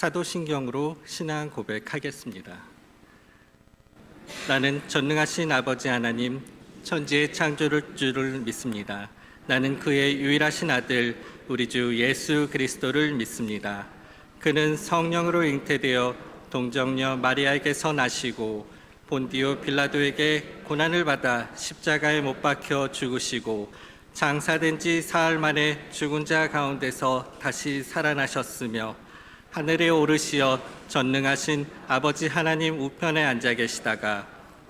사도신경으로 신앙 고백하겠습니다. 나는 전능하신 아버지 하나님, 천지의 창조주를 믿습니다. 나는 그의 유일하신 아들, 우리 주 예수 그리스도를 믿습니다. 그는 성령으로 잉태되어 동정녀 마리아에게서 나시고 본디오 빌라도에게 고난을 받아 십자가에 못 박혀 죽으시고 장사된 지 사흘 만에 죽은 자 가운데서 다시 살아나셨으며 하늘에 오르시어 전능하신 아버지 하나님 우편에 앉아 계시다가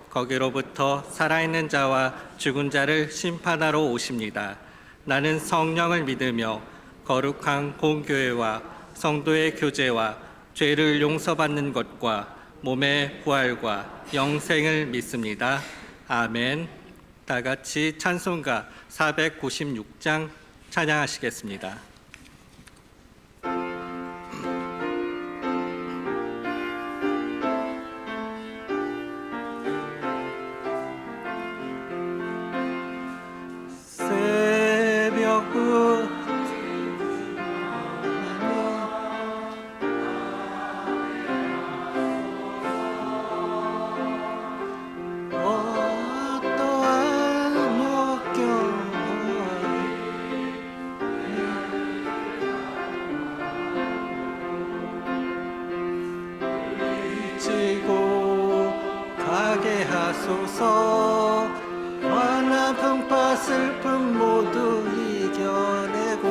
거기로부터 살아있는 자와 죽은 자를 심판하러 오십니다. 나는 성령을 믿으며 거룩한 공교회와 성도의 교제와 죄를 용서받는 것과 몸의 부활과 영생을 믿습니다. 아멘. 다 같이 찬송가 496장 찬양하시겠습니다. 가게 하소서. 환난 풍파 슬픔 모두 이겨내고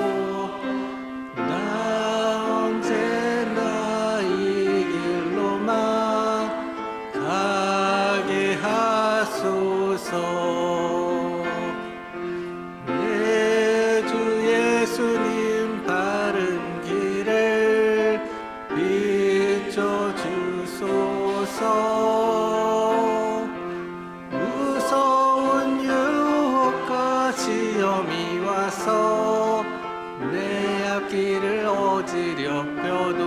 나 언제나 이 길로만 가게 하소서. 내 주 예수님 바른 길을 비춰주소서. 시험이 와서 내 앞길을 어지럽혀도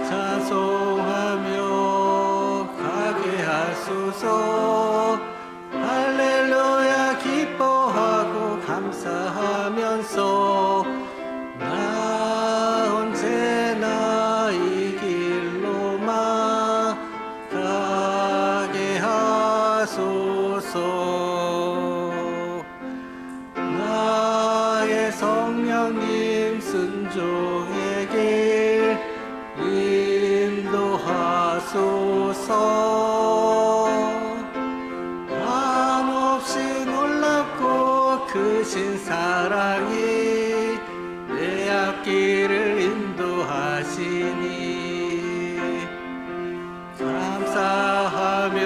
찬송하며 가게 하소서. 할렐루야 기뻐하고 감사하면서 나 언제나 이 길로만 가게 하소서. 나의 성령님 순종의 길 인도하소서. 한없이 놀랍고 크신 사랑이 내 앞길을 인도하시니 감사하며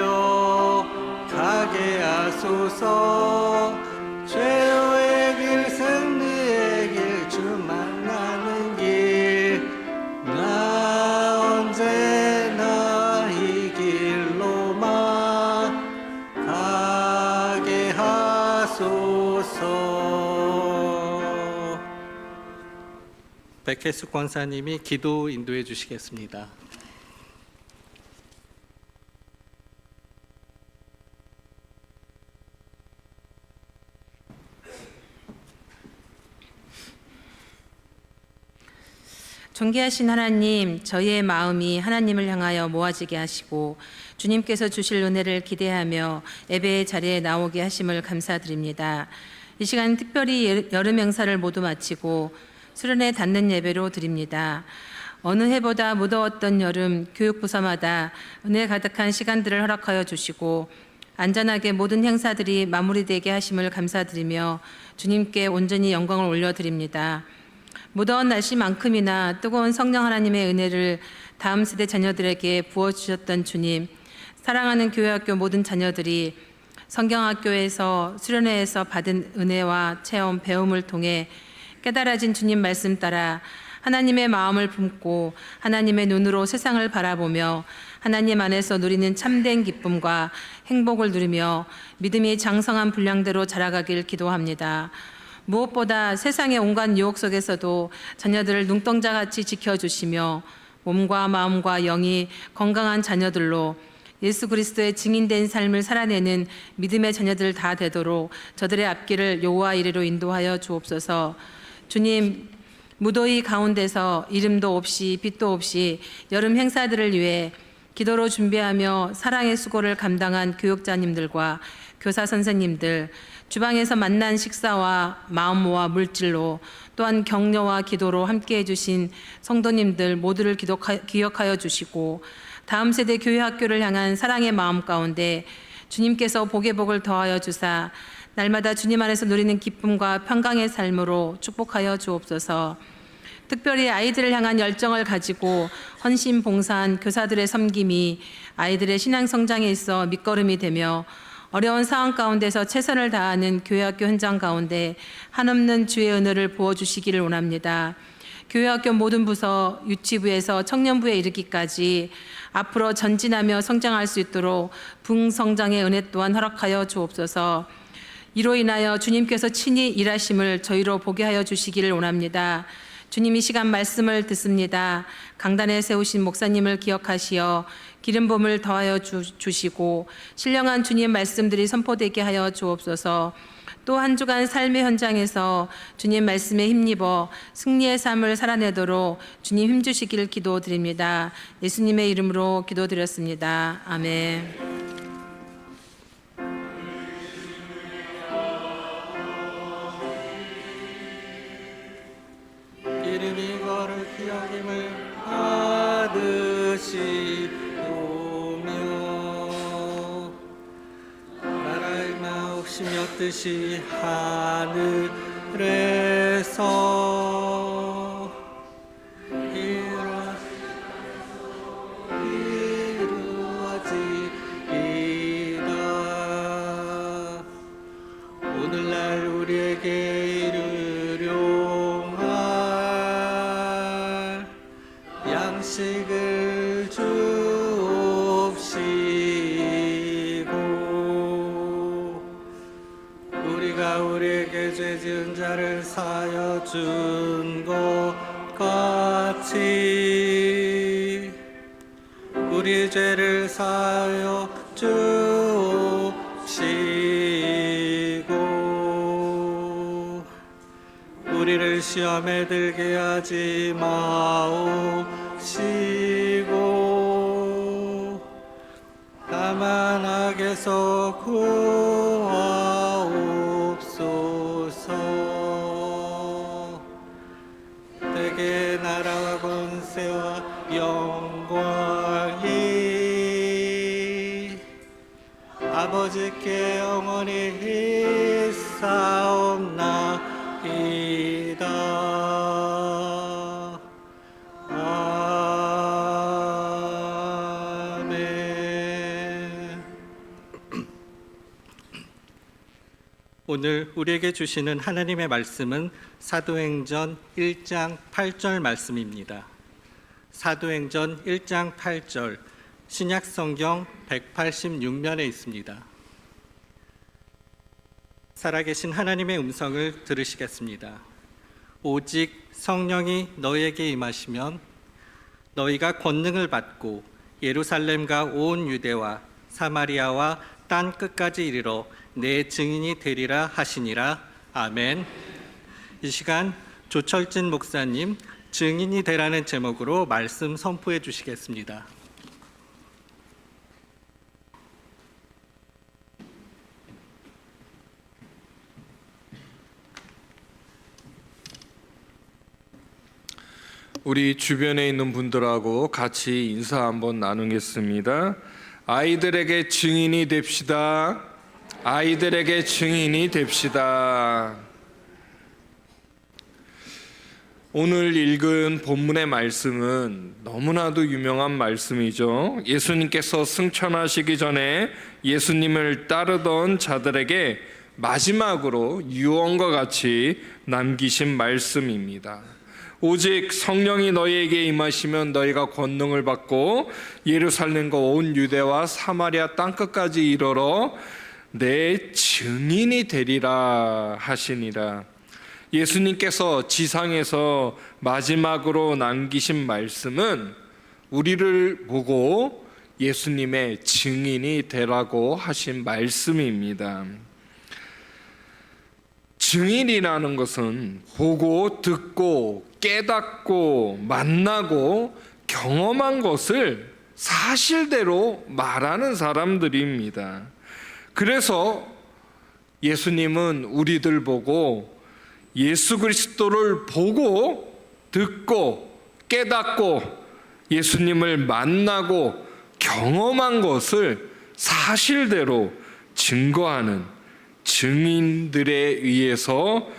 가게 하소서. 죄의 길 승리의 길 주 만나는 길 나 언제나 이 길로만 가게 하소서. 백혜숙 권사님이 기도 인도해 주시겠습니다. 존귀하신 하나님, 저희의 마음이 하나님을 향하여 모아지게 하시고 주님께서 주실 은혜를 기대하며 예배의 자리에 나오게 하심을 감사드립니다. 이 시간 특별히 여름 행사를 모두 마치고 수련회 닫는 예배로 드립니다. 어느 해보다 무더웠던 여름, 교육부서마다 은혜 가득한 시간들을 허락하여 주시고 안전하게 모든 행사들이 마무리되게 하심을 감사드리며 주님께 온전히 영광을 올려드립니다. 무더운 날씨만큼이나 뜨거운 성령 하나님의 은혜를 다음 세대 자녀들에게 부어주셨던 주님, 사랑하는 교회학교 모든 자녀들이 성경학교에서 수련회에서 받은 은혜와 체험, 배움을 통해 깨달아진 주님 말씀 따라 하나님의 마음을 품고 하나님의 눈으로 세상을 바라보며 하나님 안에서 누리는 참된 기쁨과 행복을 누리며 믿음이 장성한 분량대로 자라가길 기도합니다. 무엇보다 세상의 온갖 유혹 속에서도 자녀들을 눈동자같이 지켜주시며 몸과 마음과 영이 건강한 자녀들로 예수 그리스도의 증인된 삶을 살아내는 믿음의 자녀들 다 되도록 저들의 앞길을 여호와 이레로 인도하여 주옵소서. 주님, 무더위 가운데서 이름도 없이 빛도 없이 여름 행사들을 위해 기도로 준비하며 사랑의 수고를 감당한 교육자님들과 교사 선생님들, 주방에서 만난 식사와 마음모와 물질로 또한 격려와 기도로 함께해 주신 성도님들 모두를 기억하여 주시고 다음 세대 교회 학교를 향한 사랑의 마음 가운데 주님께서 복의 복을 더하여 주사 날마다 주님 안에서 누리는 기쁨과 평강의 삶으로 축복하여 주옵소서. 특별히 아이들을 향한 열정을 가지고 헌신 봉사한 교사들의 섬김이 아이들의 신앙 성장에 있어 밑거름이 되며 어려운 상황 가운데서 최선을 다하는 교회학교 현장 가운데 한없는 주의 은혜를 부어주시기를 원합니다. 교회학교 모든 부서, 유치부에서 청년부에 이르기까지 앞으로 전진하며 성장할 수 있도록 부흥성장의 은혜 또한 허락하여 주옵소서. 이로 인하여 주님께서 친히 일하심을 저희로 보게 하여 주시기를 원합니다. 주님, 이 시간 말씀을 듣습니다. 강단에 세우신 목사님을 기억하시어 기름 부음을 더하여 주시고 신령한 주님 말씀들이 선포되게 하여 주옵소서. 또 한 주간 삶의 현장에서 주님 말씀에 힘입어 승리의 삶을 살아내도록 주님 힘주시기를 기도드립니다. 예수님의 이름으로 기도드렸습니다. 아멘. 이름이 거룩히 여김을 받으시오며 나라의 마옵시며 뜻이 하늘에서 이루어지이다. 오늘날 우리에게 이르려할 양식을 주옵시고 우리가 우리에게 죄 지은 자를 사하여 준 것 같이 우리 죄를 사하여 주옵시고 우리를 시험에 들게 하지 마옵시고 다만 악에서 구하옵소서. 대개 나라와 권세와 영광이 아버지께 영원히 있사옵나이다. 아멘. 오늘 우리에게 주시는 하나님의 말씀은 사도행전 1장 8절 말씀입니다. 사도행전 1장 8절 신약성경 186면에 있습니다. 살아계신 하나님의 음성을 들으시겠습니다. 오직 성령이 너희에게 임하시면 너희가 권능을 받고 예루살렘과 온 유대와 사마리아와 땅 끝까지 이르러 내 증인이 되리라 하시니라. 아멘. 이 시간 조철진 목사님 증인이 되라는 제목으로 말씀 선포해 주시겠습니다. 우리 주변에 있는 분들하고 같이 인사 한번 나누겠습니다. 아이들에게 증인이 됩시다. 아이들에게 증인이 됩시다. 오늘 읽은 본문의 말씀은 너무나도 유명한 말씀이죠. 예수님께서 승천하시기 전에 예수님을 따르던 자들에게 마지막으로 유언과 같이 남기신 말씀입니다. 오직 성령이 너희에게 임하시면 너희가 권능을 받고 예루살렘과 온 유대와 사마리아 땅끝까지 이르러 내 증인이 되리라 하시니라. 예수님께서 지상에서 마지막으로 남기신 말씀은 우리를 보고 예수님의 증인이 되라고 하신 말씀입니다. 증인이라는 것은 보고 듣고 깨닫고 만나고 경험한 것을 사실대로 말하는 사람들입니다. 그래서 예수님은 우리들 보고 예수 그리스도를 보고 듣고 깨닫고 예수님을 만나고 경험한 것을 사실대로 증거하는 증인들에 의해서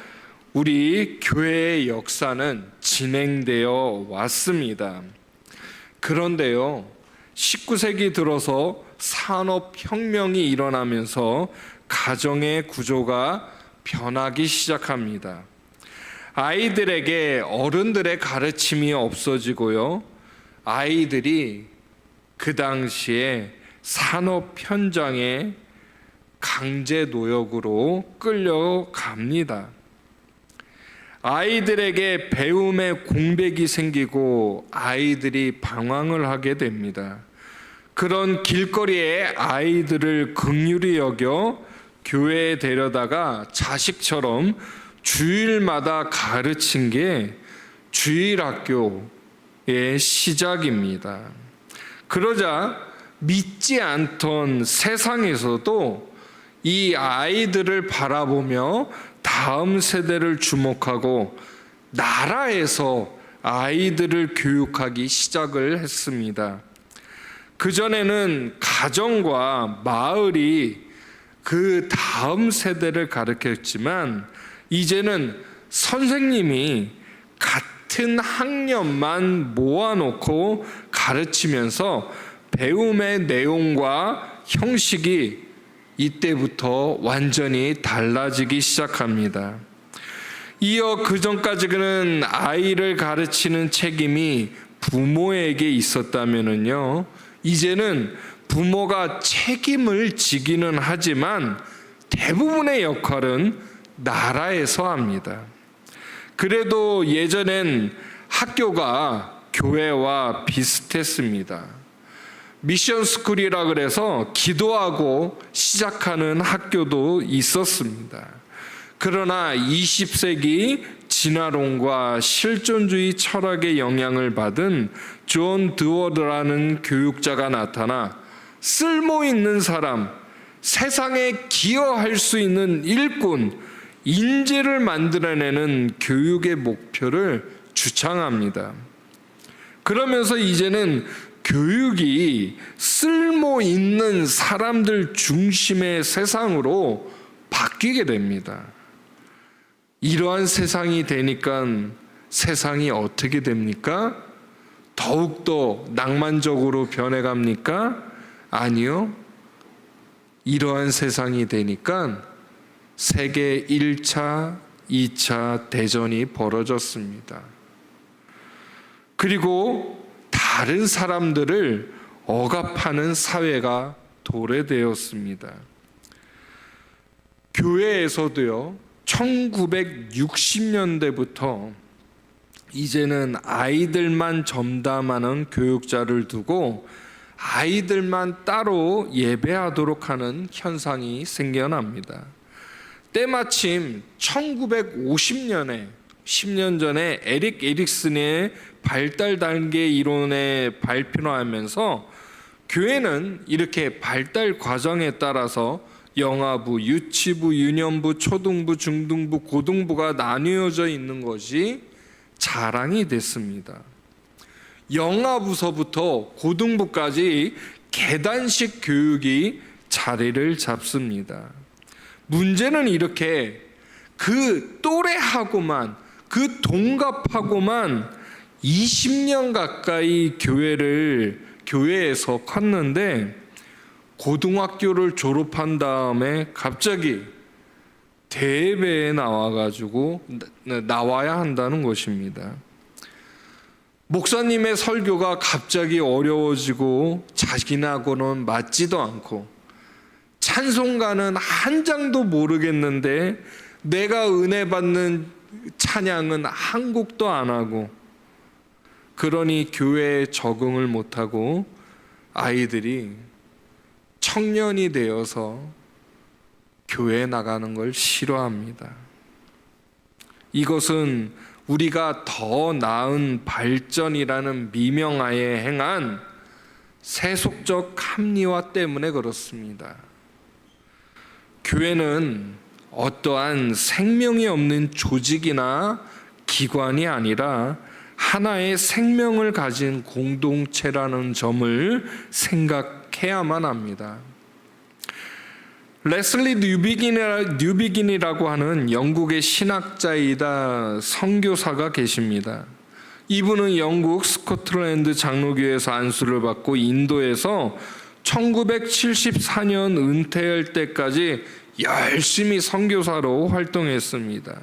우리 교회의 역사는 진행되어 왔습니다. 그런데요, 19세기 들어서 산업혁명이 일어나면서 가정의 구조가 변하기 시작합니다. 아이들에게 어른들의 가르침이 없어지고요, 아이들이 그 당시에 산업 현장에 강제 노역으로 끌려갑니다. 아이들에게 배움의 공백이 생기고 아이들이 방황을 하게 됩니다. 그런 길거리에 아이들을 긍휼히 여겨 교회에 데려다가 자식처럼 주일마다 가르친 게 주일학교의 시작입니다. 그러자 믿지 않던 세상에서도 이 아이들을 바라보며 다음 세대를 주목하고 나라에서 아이들을 교육하기 시작을 했습니다. 그전에는 가정과 마을이 그 다음 세대를 가르쳤지만 이제는 선생님이 같은 학년만 모아놓고 가르치면서 배움의 내용과 형식이 이때부터 완전히 달라지기 시작합니다. 이어 그 전까지는 아이를 가르치는 책임이 부모에게 있었다면요, 이제는 부모가 책임을 지기는 하지만 대부분의 역할은 나라에서 합니다. 그래도 예전엔 학교가 교회와 비슷했습니다. 미션 스쿨이라 그래서 기도하고 시작하는 학교도 있었습니다. 그러나 20세기 진화론과 실존주의 철학의 영향을 받은 존 드워드라는 교육자가 나타나 쓸모 있는 사람, 세상에 기여할 수 있는 일꾼, 인재를 만들어내는 교육의 목표를 주창합니다. 그러면서 이제는 교육이 쓸모 있는 사람들 중심의 세상으로 바뀌게 됩니다. 이러한 세상이 되니까 세상이 어떻게 됩니까? 더욱더 낭만적으로 변해갑니까? 아니요. 이러한 세상이 되니까 세계 1차, 2차 대전이 벌어졌습니다. 그리고 다른 사람들을 억압하는 사회가 도래되었습니다. 교회에서도요, 1960년대부터 이제는 아이들만 전담하는 교육자를 두고 아이들만 따로 예배하도록 하는 현상이 생겨납니다. 때마침 1950년에 10년 전에 에릭 에릭슨의 발달 단계 이론에 발표하면서 교회는 이렇게 발달 과정에 따라서 영아부, 유치부, 유년부, 초등부, 중등부, 고등부가 나뉘어져 있는 것이 자랑이 됐습니다. 영아부서부터 고등부까지 계단식 교육이 자리를 잡습니다. 문제는 이렇게 그 또래하고만, 그 동갑하고만 20년 가까이 교회에서 컸는데 고등학교를 졸업한 다음에 갑자기 대회에 나와야 한다는 것입니다. 목사님의 설교가 갑자기 어려워지고 자기하고는 맞지도 않고 찬송가는 한 장도 모르겠는데 내가 은혜 받는 찬양은 한 곡도 안 하고, 그러니 교회에 적응을 못하고 아이들이 청년이 되어서 교회에 나가는 걸 싫어합니다. 이것은 우리가 더 나은 발전이라는 미명하에 행한 세속적 합리화 때문에 그렇습니다. 교회는 어떠한 생명이 없는 조직이나 기관이 아니라 하나의 생명을 가진 공동체라는 점을 생각해야만 합니다. 레슬리 뉴비긴이라고 하는 영국의 신학자이다 선교사가 계십니다. 이분은 영국 스코틀랜드 장로교회에서 안수를 받고 인도에서 1974년 은퇴할 때까지 열심히 선교사로 활동했습니다.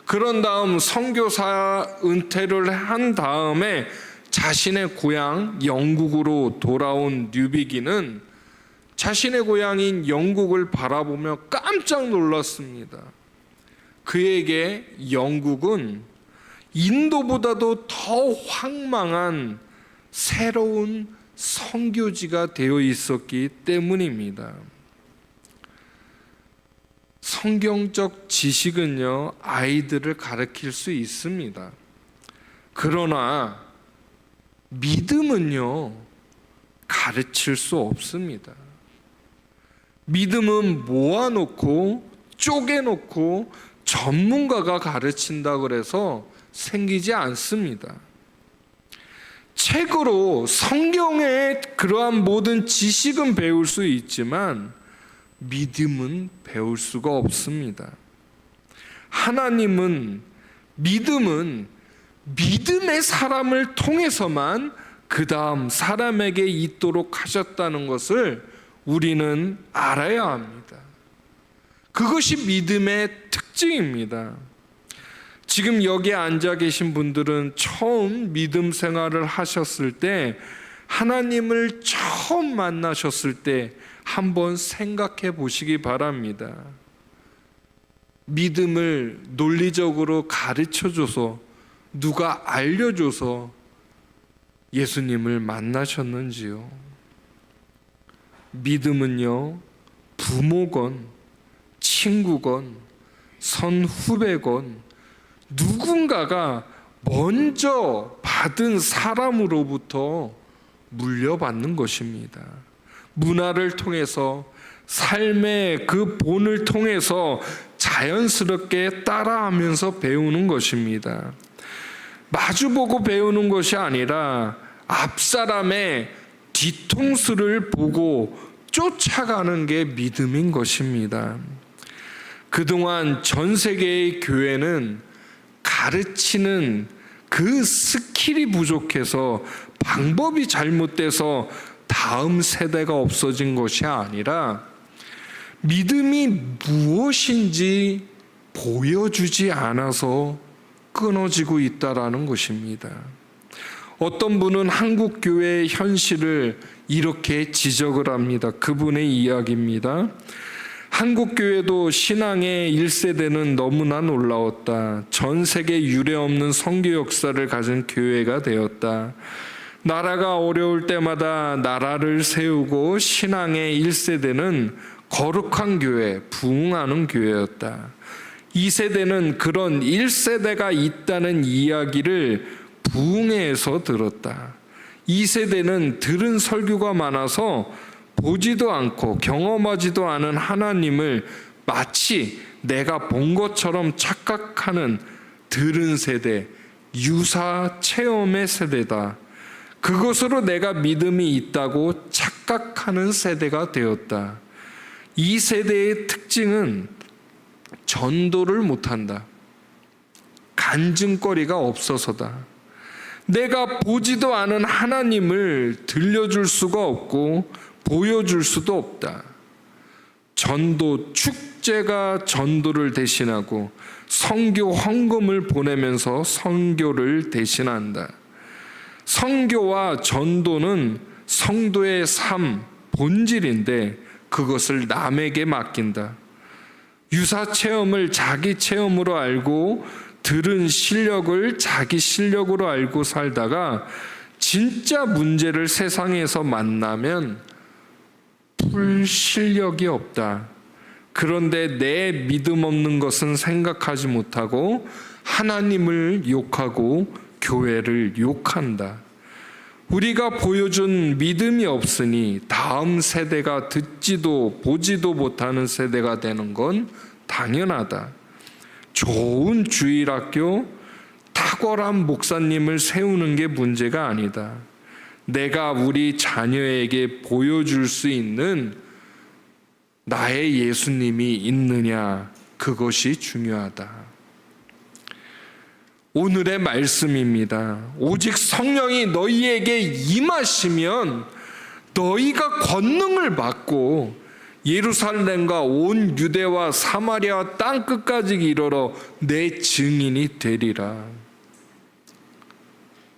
그런 다음 선교사 은퇴를 한 다음에 자신의 고향 영국으로 돌아온 뉴비긴은 자신의 고향인 영국을 바라보며 깜짝 놀랐습니다. 그에게 영국은 인도보다도 더 황망한 새로운 선교지가 되어 있었기 때문입니다. 성경적 지식은요, 아이들을 가르칠 수 있습니다. 그러나 믿음은요, 가르칠 수 없습니다. 믿음은 모아놓고 쪼개놓고 전문가가 가르친다 그래서 생기지 않습니다. 책으로 성경의 그러한 모든 지식은 배울 수 있지만 믿음은 배울 수가 없습니다. 하나님은 믿음의 사람을 통해서만 그 다음 사람에게 있도록 하셨다는 것을 우리는 알아야 합니다. 그것이 믿음의 특징입니다. 지금 여기에 앉아 계신 분들은 처음 믿음 생활을 하셨을 때, 하나님을 처음 만나셨을 때 한번 생각해 보시기 바랍니다. 믿음을 논리적으로 가르쳐줘서, 누가 알려줘서 예수님을 만나셨는지요? 믿음은요, 부모건 친구건 선후배건 누군가가 먼저 받은 사람으로부터 물려받는 것입니다. 문화를 통해서, 삶의 그 본을 통해서 자연스럽게 따라하면서 배우는 것입니다. 마주보고 배우는 것이 아니라 앞사람의 뒤통수를 보고 쫓아가는 게 믿음인 것입니다. 그동안 전 세계의 교회는 가르치는 그 스킬이 부족해서, 방법이 잘못돼서 다음 세대가 없어진 것이 아니라 믿음이 무엇인지 보여주지 않아서 끊어지고 있다라는 것입니다. 어떤 분은 한국 교회의 현실을 이렇게 지적을 합니다. 그분의 이야기입니다. 한국 교회도 신앙의 1세대는 너무나 놀라웠다. 전 세계 유례 없는 선교 역사를 가진 교회가 되었다. 나라가 어려울 때마다 나라를 세우고 신앙의 1세대는 거룩한 교회, 부흥하는 교회였다. 2세대는 그런 1세대가 있다는 이야기를 부흥회에서 들었다. 2세대는 들은 설교가 많아서 보지도 않고 경험하지도 않은 하나님을 마치 내가 본 것처럼 착각하는 들은 세대, 유사 체험의 세대다. 그것으로 내가 믿음이 있다고 착각하는 세대가 되었다. 이 세대의 특징은 전도를 못한다. 간증거리가 없어서다. 내가 보지도 않은 하나님을 들려줄 수가 없고 보여줄 수도 없다. 전도 축제가 전도를 대신하고 선교 헌금을 보내면서 선교를 대신한다. 선교와 전도는 성도의 삶, 본질인데 그것을 남에게 맡긴다. 유사 체험을 자기 체험으로 알고 들은 실력을 자기 실력으로 알고 살다가 진짜 문제를 세상에서 만나면 풀 실력이 없다. 그런데 내 믿음 없는 것은 생각하지 못하고 하나님을 욕하고 교회를 욕한다. 우리가 보여준 믿음이 없으니 다음 세대가 듣지도 보지도 못하는 세대가 되는 건 당연하다. 좋은 주일학교, 탁월한 목사님을 세우는 게 문제가 아니다. 내가 우리 자녀에게 보여줄 수 있는 나의 예수님이 있느냐, 그것이 중요하다. 오늘의 말씀입니다. 오직 성령이 너희에게 임하시면 너희가 권능을 받고 예루살렘과 온 유대와 사마리아 땅 끝까지 이르러 내 증인이 되리라.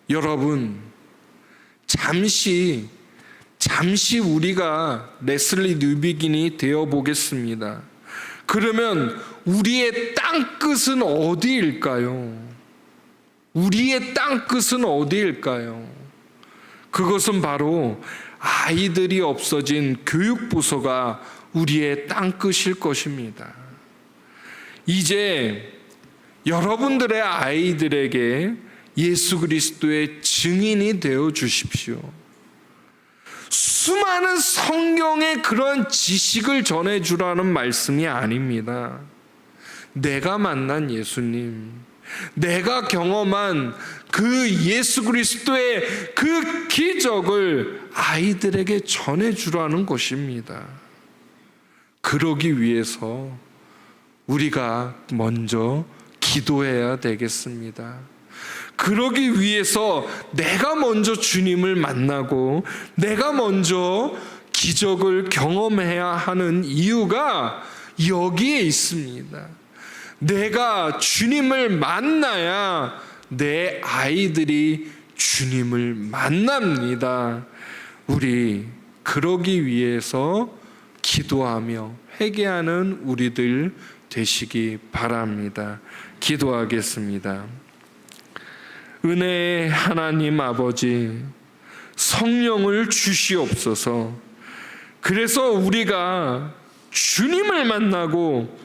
여러분, 잠시 우리가 레슬리 뉴비긴이 되어 보겠습니다. 그러면 우리의 땅 끝은 어디일까요? 우리의 땅 끝은 어디일까요? 그것은 바로 아이들이 없어진 교육부서가 우리의 땅 끝일 것입니다. 이제 여러분들의 아이들에게 예수 그리스도의 증인이 되어 주십시오. 수많은 성경의 그런 지식을 전해주라는 말씀이 아닙니다. 내가 만난 예수님, 내가 경험한 그 예수 그리스도의 그 기적을 아이들에게 전해주라는 것입니다. 그러기 위해서 우리가 먼저 기도해야 되겠습니다. 그러기 위해서 내가 먼저 주님을 만나고 내가 먼저 기적을 경험해야 하는 이유가 여기에 있습니다. 내가 주님을 만나야 내 아이들이 주님을 만납니다. 우리 그러기 위해서 기도하며 회개하는 우리들 되시기 바랍니다. 기도하겠습니다. 은혜의 하나님 아버지, 성령을 주시옵소서. 그래서 우리가 주님을 만나고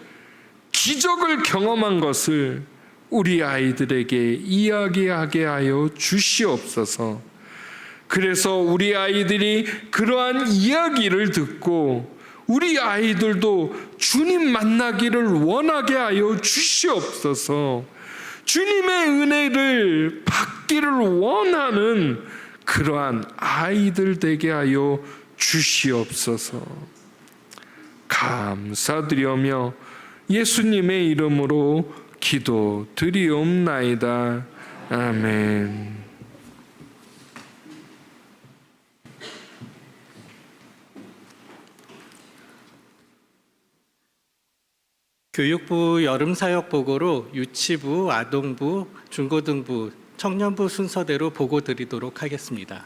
기적을 경험한 것을 우리 아이들에게 이야기하게 하여 주시옵소서. 그래서 우리 아이들이 그러한 이야기를 듣고 우리 아이들도 주님 만나기를 원하게 하여 주시옵소서. 주님의 은혜를 받기를 원하는 그러한 아이들 되게 하여 주시옵소서. 감사드리며 예수님의 이름으로 기도드리옵나이다. 아멘. 교육부 여름사역 보고로 유치부, 아동부, 중고등부, 청년부 순서대로 보고 드리도록 하겠습니다.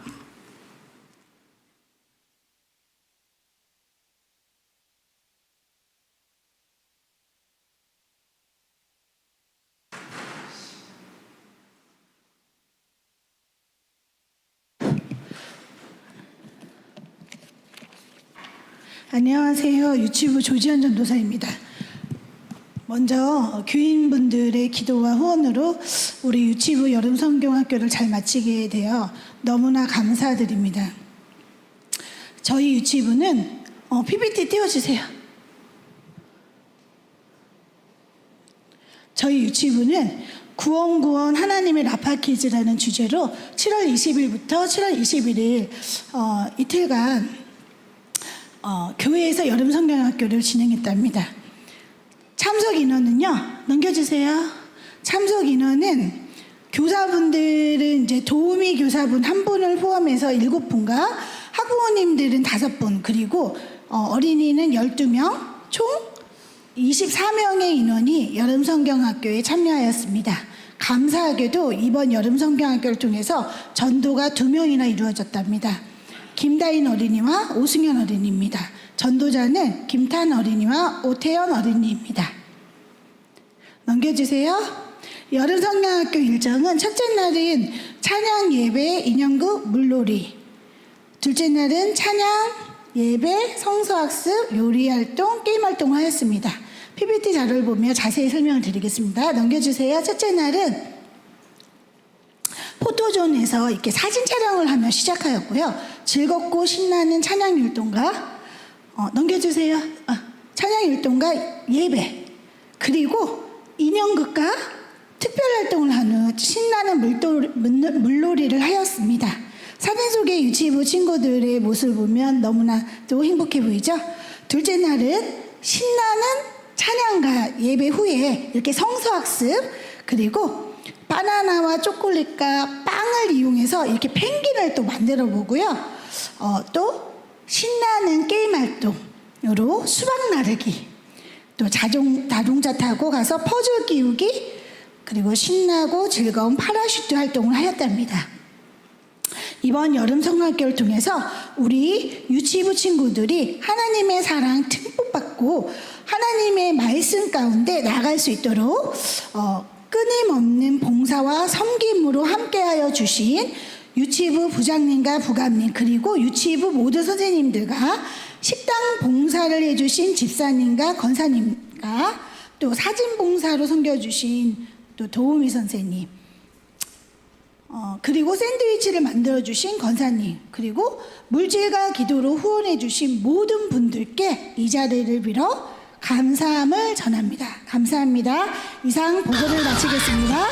안녕하세요. 유치부 조지현 전도사입니다. 먼저 교인분들의 기도와 후원으로 우리 유치부 여름성경학교를 잘 마치게 되어 너무나 감사드립니다. 저희 유치부는 PPT 띄워주세요. 저희 유치부는 구원구원 하나님의 라파키즈라는 주제로 7월 20일부터 7월 21일 이틀간 교회에서 여름성경학교를 진행했답니다. 참석 인원은요, 넘겨주세요. 참석 인원은 교사분들은 이제 도우미 교사분 1분을 포함해서 7분과 학부모님들은 5분, 그리고 어린이는 12명, 총 24명의 인원이 여름성경학교에 참여하였습니다. 감사하게도 이번 여름성경학교를 통해서 전도가 2명이나 이루어졌답니다. 김다인 어린이와 오승현 어린이입니다. 전도자는 김탄 어린이와 오태연 어린이입니다. 넘겨주세요. 여름성경학교 일정은 첫째 날은 찬양 예배, 인형극, 물놀이. 둘째 날은 찬양 예배, 성서학습, 요리활동, 게임활동을 하였습니다. PPT 자료를 보며 자세히 설명을 드리겠습니다. 넘겨주세요. 첫째 날은 포토존에서 이렇게 사진 촬영을 하며 시작하였고요. 즐겁고 신나는 찬양 율동과 넘겨주세요. 찬양 율동과 예배, 그리고 인형극과 특별 활동을 한 후 신나는 물놀이를 하였습니다. 사진 속의 유치부 친구들의 모습을 보면 너무나도 행복해 보이죠? 둘째 날은 신나는 찬양과 예배 후에 이렇게 성서학습, 그리고 바나나와 초콜릿과 빵을 이용해서 이렇게 펭귄을 또 만들어 보고요. 또 신나는 게임 활동으로 수박 나르기, 또 자동차 타고 가서 퍼즐 끼우기, 그리고 신나고 즐거운 파라슈트 활동을 하였답니다. 이번 여름 성경학교를 통해서 우리 유치부 친구들이 하나님의 사랑 듬뿍 받고 하나님의 말씀 가운데 나갈 수 있도록 끊임없는 봉사와 섬김으로 함께하여 주신 유치부 부장님과 부감님, 그리고 유치부 모든 선생님들과 식당 봉사를 해주신 집사님과 권사님과 또 사진 봉사로 섬겨주신 또 도우미 선생님, 그리고 샌드위치를 만들어주신 권사님, 그리고 물질과 기도로 후원해주신 모든 분들께 이 자리를 빌어 감사함을 전합니다. 감사합니다. 이상 보고를 마치겠습니다.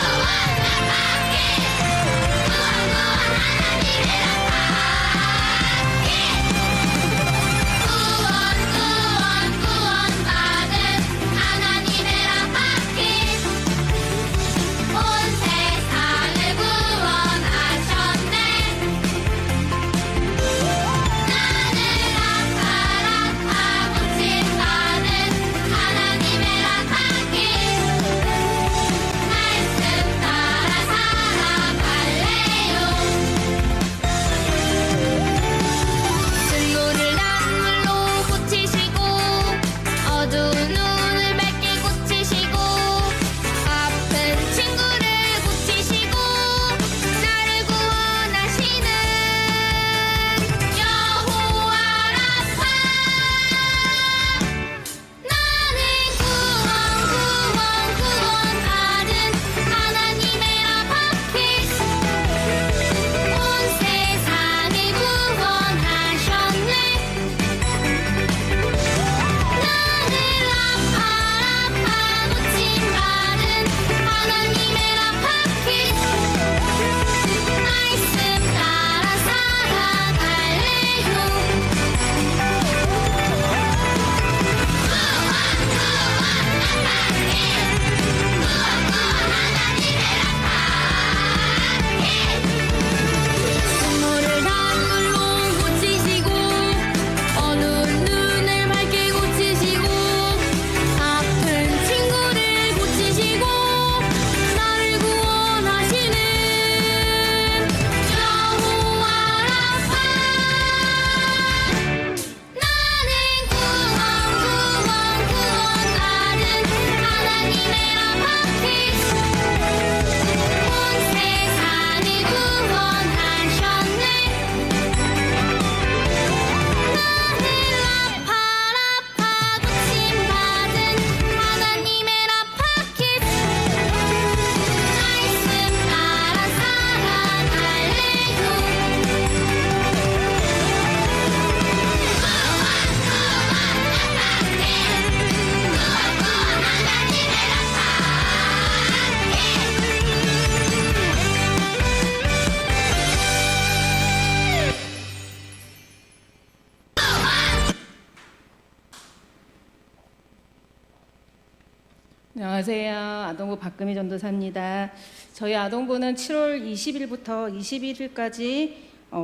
안녕하세요. 아동부 박금희 전도사입니다. 저희 아동부는 7월 20일부터 21일까지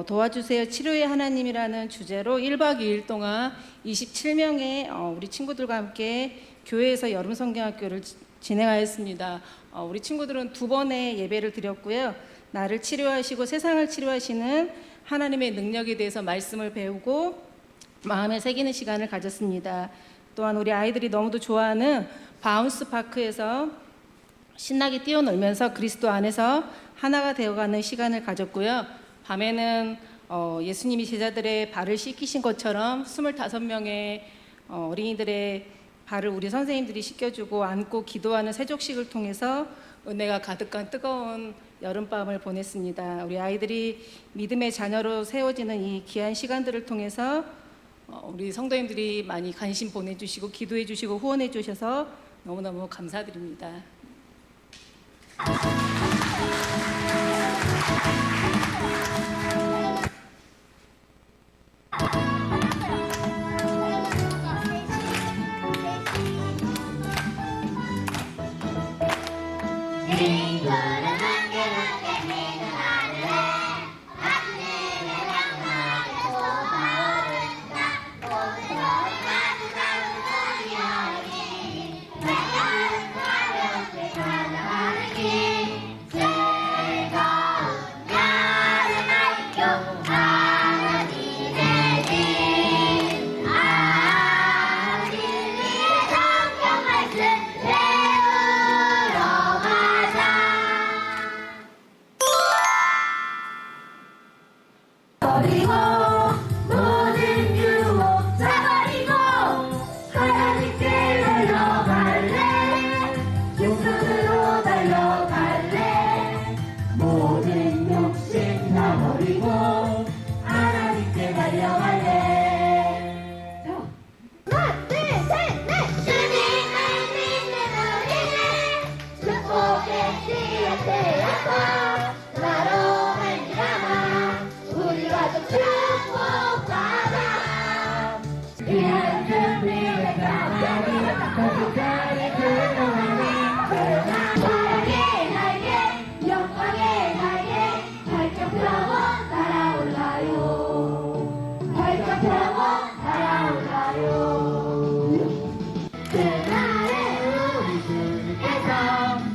도와주세요 치료의 하나님이라는 주제로 1박 2일 동안 27명의 우리 친구들과 함께 교회에서 여름 성경학교를 진행하였습니다. 우리 친구들은 2번의 예배를 드렸고요. 나를 치료하시고 세상을 치료하시는 하나님의 능력에 대해서 말씀을 배우고 마음에 새기는 시간을 가졌습니다. 또한 우리 아이들이 너무도 좋아하는 바운스 파크에서 신나게 뛰어놀면서 그리스도 안에서 하나가 되어가는 시간을 가졌고요. 밤에는 예수님이 제자들의 발을 씻기신 것처럼 25명의 어린이들의 발을 우리 선생님들이 씻겨주고 안고 기도하는 세족식을 통해서 은혜가 가득한 뜨거운 여름밤을 보냈습니다. 우리 아이들이 믿음의 자녀로 세워지는 이 귀한 시간들을 통해서 우리 성도님들이 많이 관심 보내주시고 기도해 주시고 후원해 주셔서 너무너무 감사드립니다. 버리고 모든 유혹 다 버리고 하나님께 달려갈래 용서로 달려갈래 모든 욕심 다 버리고 하나님께 달려갈래 하나 둘셋넷 주님을 믿는 우리는 축복의 씨앗 되었어 나로 말미암아 우리가 좀 축복받아 귀한 준비를 감사히 거기까지 그동안에 사랑의 날개 영광의 날개 활짝 펴고 날아올라요 활짝 펴고 날아올라요 그날에 우리 주님께서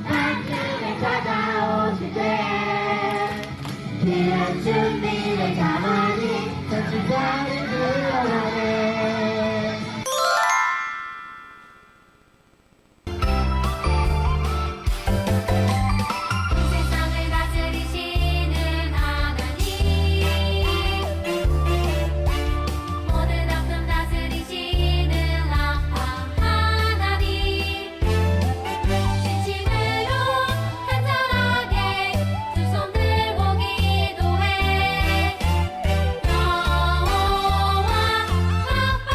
한쯤에 찾아오실 때 귀한 준비를 가만히 전진자를 불러가네 세상을 다스리시는 하나님 모든 아픔 다스리시는 아빠 하나님 진심으로 간절하게 두 손 들고 기도해 여호와 아빠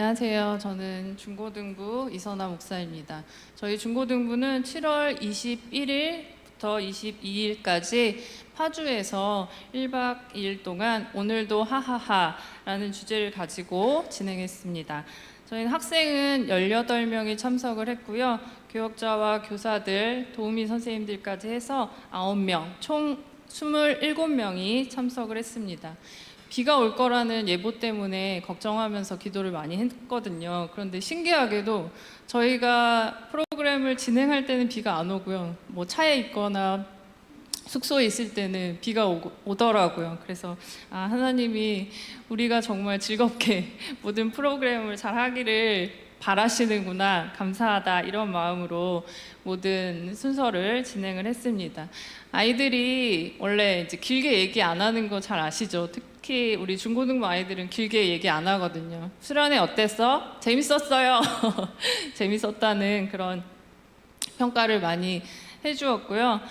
안녕하세요. 저는 중고등부 이선아 목사입니다. 저희 중고등부는 7월 21일부터 22일까지 파주에서 1박 2일 동안 오늘도 하하하라는 주제를 가지고 진행했습니다. 저희는 학생은 18명이 참석을 했고요. 교역자와 교사들, 도우미 선생님들까지 해서 9명, 총 27명이 참석을 했습니다. 비가 올 거라는 예보 때문에 걱정하면서 기도를 많이 했거든요. 그런데 신기하게도 저희가 프로그램을 진행할 때는 비가 안 오고요. 뭐 차에 있거나 숙소에 있을 때는 비가 오더라고요. 그래서 하나님이 우리가 정말 즐겁게 모든 프로그램을 잘 하기를 바라시는구나, 감사하다, 이런 마음으로 모든 순서를 진행을 했습니다. 아이들이 원래 이제 길게 얘기 안 하는 거 잘 아시죠? 특히 우리 중고등부 아이들은 길게 얘기 안 하거든요. 수련회 어땠어? 재밌었어요. 재밌었다는 그런 평가를 많이 해주었고요.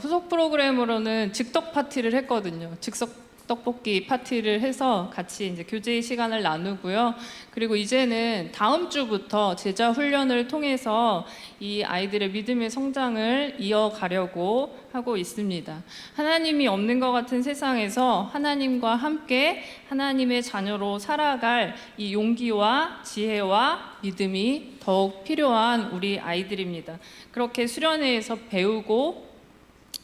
후속 프로그램으로는 즉석 파티를 했거든요. 즉석 떡볶이 파티를 해서 같이 이제 교제의 시간을 나누고요. 그리고 이제는 다음 주부터 제자 훈련을 통해서 이 아이들의 믿음의 성장을 이어가려고 하고 있습니다. 하나님이 없는 것 같은 세상에서 하나님과 함께 하나님의 자녀로 살아갈 이 용기와 지혜와 믿음이 더욱 필요한 우리 아이들입니다. 그렇게 수련회에서 배우고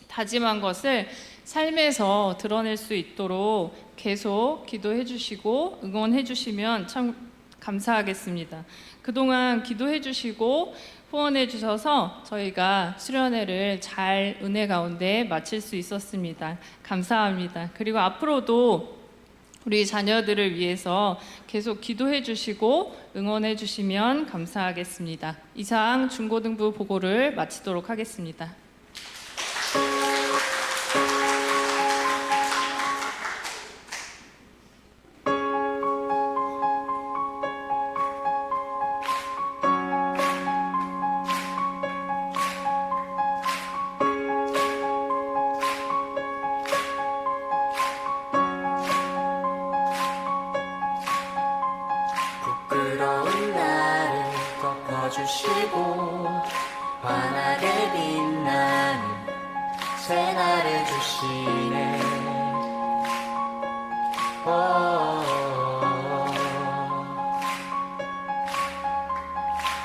다짐한 것을 삶에서 드러낼 수 있도록 계속 기도해 주시고 응원해 주시면 참 감사하겠습니다. 그동안 기도해 주시고 후원해 주셔서 저희가 수련회를 잘 은혜 가운데 마칠 수 있었습니다. 감사합니다. 그리고 앞으로도 우리 자녀들을 위해서 계속 기도해 주시고 응원해 주시면 감사하겠습니다. 이상 중고등부 보고를 마치도록 하겠습니다. 부끄러운 나를 덮어주시고 환하게 빛나는 새날을 주시네.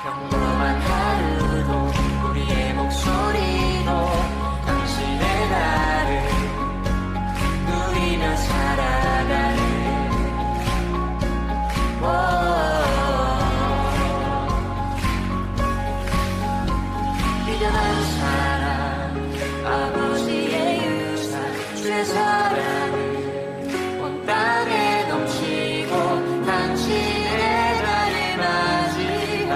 평범한 하루도 우리의 목소리로 당신의 나를 누리며 살아가네. 비련한 사랑 아버지의 유산 주의 사랑은 온 땅에 넘치고 당신의 나를 맞이할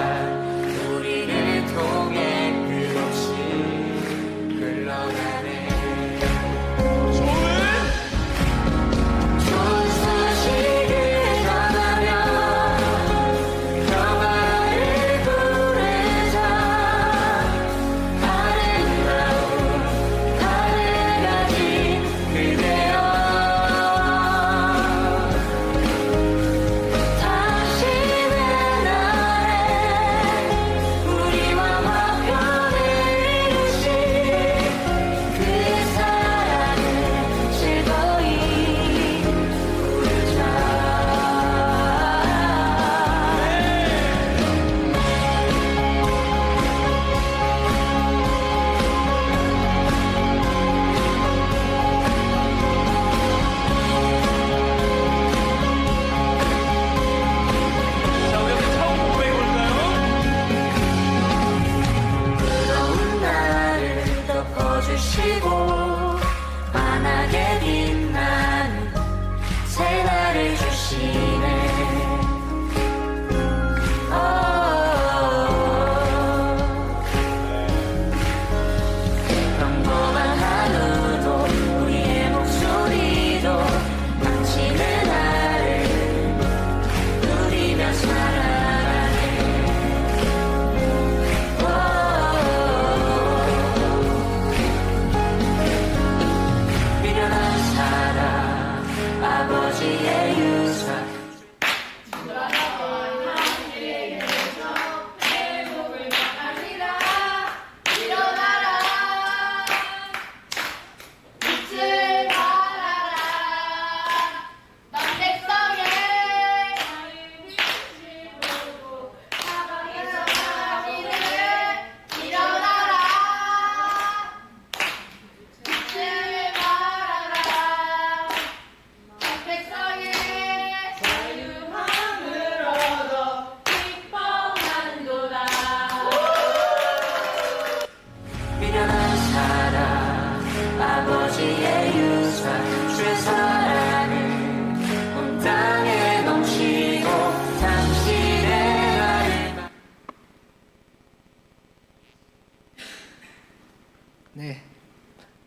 네,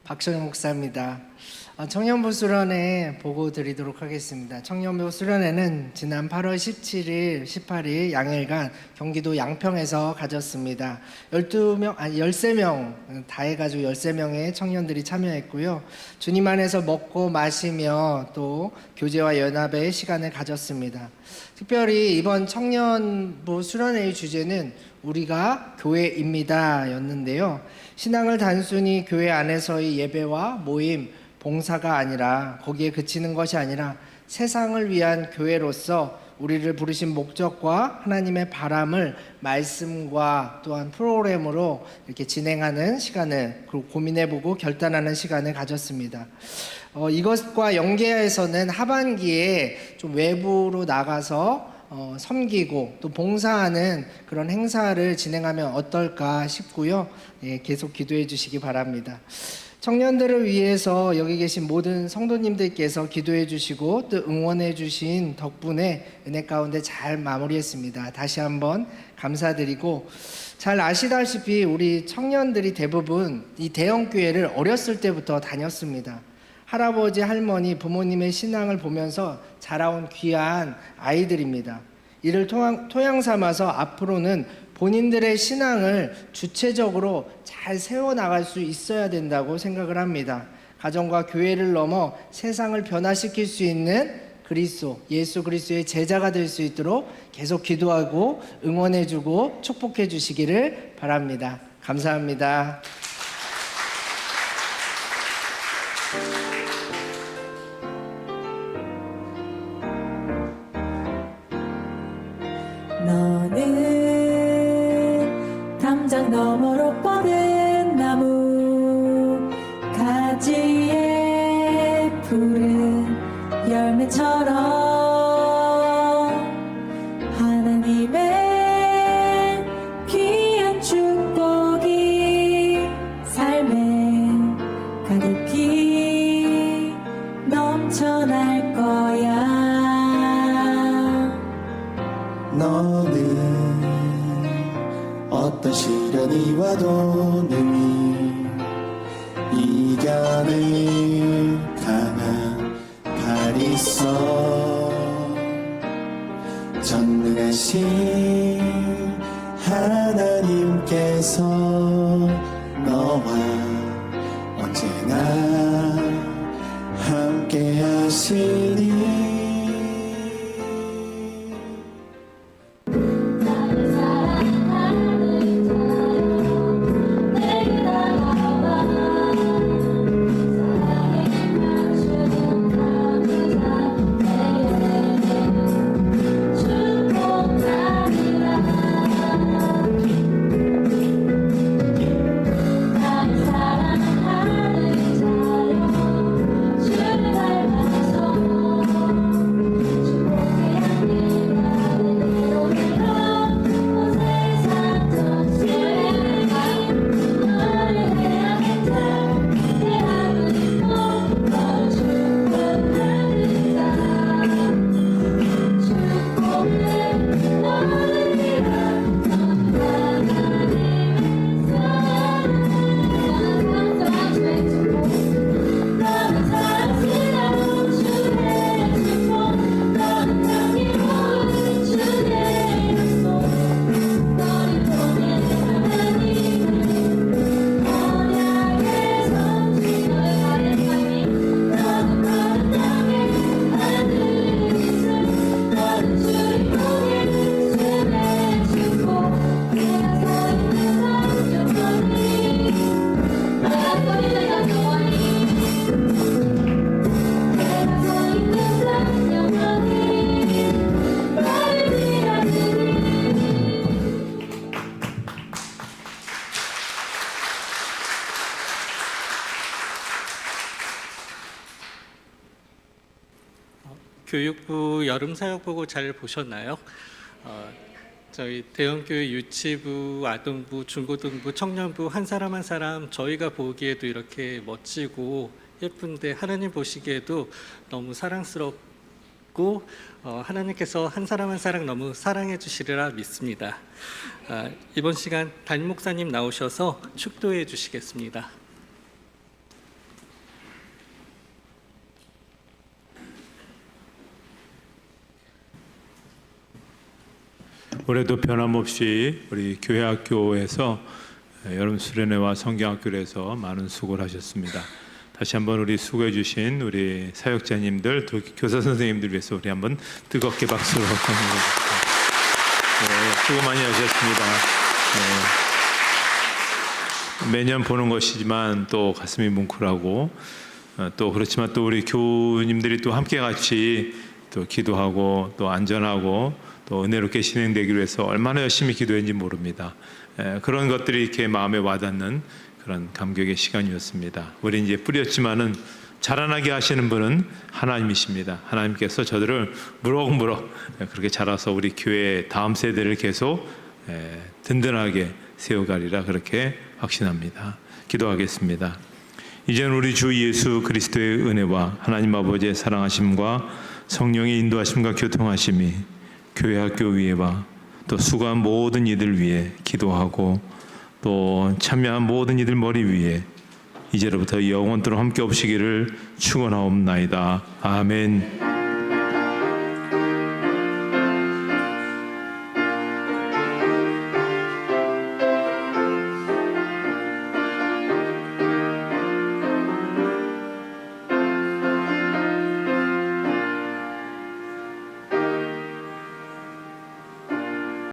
박정현 목사입니다. 청년부 수련회 보고 드리도록 하겠습니다. 청년부 수련회는 지난 8월 17일, 18일 양일간 경기도 양평에서 가졌습니다. 13명 다 해가지고 13명의 청년들이 참여했고요. 주님 안에서 먹고 마시며 또 교제와 연합의 시간을 가졌습니다. 특별히 이번 청년부 수련회의 주제는 우리가 교회입니다 였는데요. 신앙을 단순히 교회 안에서의 예배와 모임, 봉사가 아니라 거기에 그치는 것이 아니라 세상을 위한 교회로서 우리를 부르신 목적과 하나님의 바람을 말씀과 또한 프로그램으로 이렇게 진행하는 시간을 그리고 고민해보고 결단하는 시간을 가졌습니다. 이것과 연계해서는 하반기에 좀 외부로 나가서 섬기고 또 봉사하는 그런 행사를 진행하면 어떨까 싶고요. 계속 기도해 주시기 바랍니다. 청년들을 위해서 여기 계신 모든 성도님들께서 기도해 주시고 또 응원해 주신 덕분에 은혜 가운데 잘 마무리했습니다. 다시 한번 감사드리고, 잘 아시다시피 우리 청년들이 대부분 이 대형교회를 어렸을 때부터 다녔습니다. 할아버지, 할머니, 부모님의 신앙을 보면서 자라온 귀한 아이들입니다. 이를 토양 삼아서 앞으로는 본인들의 신앙을 주체적으로 잘 세워나갈 수 있어야 된다고 생각을 합니다. 가정과 교회를 넘어 세상을 변화시킬 수 있는 그리스도, 예수 그리스도의 제자가 될 수 있도록 계속 기도하고 응원해주고 축복해 주시기를 바랍니다. 감사합니다. 너는 담장 너머로 뻗은 나무 가지에 푸른 열매처럼 하나님의 귀한 축복이 삶에 가득히 넘쳐날 거야. 너는 어떤 시련이 와도 능히 이겨낼 강한 팔 있어. 전능하신 하나님께서 너와 언제나 함께 하시니. 교육부 여름사역보고 잘 보셨나요? 저희 대형교회 유치부, 아동부, 중고등부, 청년부 한 사람 한 사람 저희가 보기에도 이렇게 멋지고 예쁜데 하나님 보시기에도 너무 사랑스럽고 하나님께서 한 사람 한 사람 너무 사랑해 주시리라 믿습니다. 이번 시간 담임 목사님 나오셔서 축도해 주시겠습니다. 올해도 변함없이 우리 교회 학교에서 여름 수련회와 성경학교를 해서 많은 수고를 하셨습니다. 다시 한번 우리 수고해 주신 우리 사역자님들, 또 교사 선생님들 위해서 우리 한번 뜨겁게 박수로 보내드립니다. 수고 많이 하셨습니다. 매년 보는 것이지만 또 가슴이 뭉클하고 또 그렇지만 또 우리 교우님들이 또 함께 같이 또 기도하고 또 안전하고 또 은혜롭게 진행되기로 해서 얼마나 열심히 기도했는지 모릅니다. 그런 것들이 이렇게 마음에 와닿는 그런 감격의 시간이었습니다. 우리 이제 뿌렸지만은 자라나게 하시는 분은 하나님이십니다. 하나님께서 저들을 무럭무럭 그렇게 자라서 우리 교회 다음 세대를 계속 든든하게 세워가리라 그렇게 확신합니다. 기도하겠습니다. 이제는 우리 주 예수 그리스도의 은혜와 하나님 아버지의 사랑하심과 성령의 인도하심과 교통하심이 교회 학교 위에와 또 수고한 모든 이들 위해 기도하고 또 참여한 모든 이들 머리 위에 이제로부터 영원토록 함께 없으기를 축원하옵나이다. 아멘.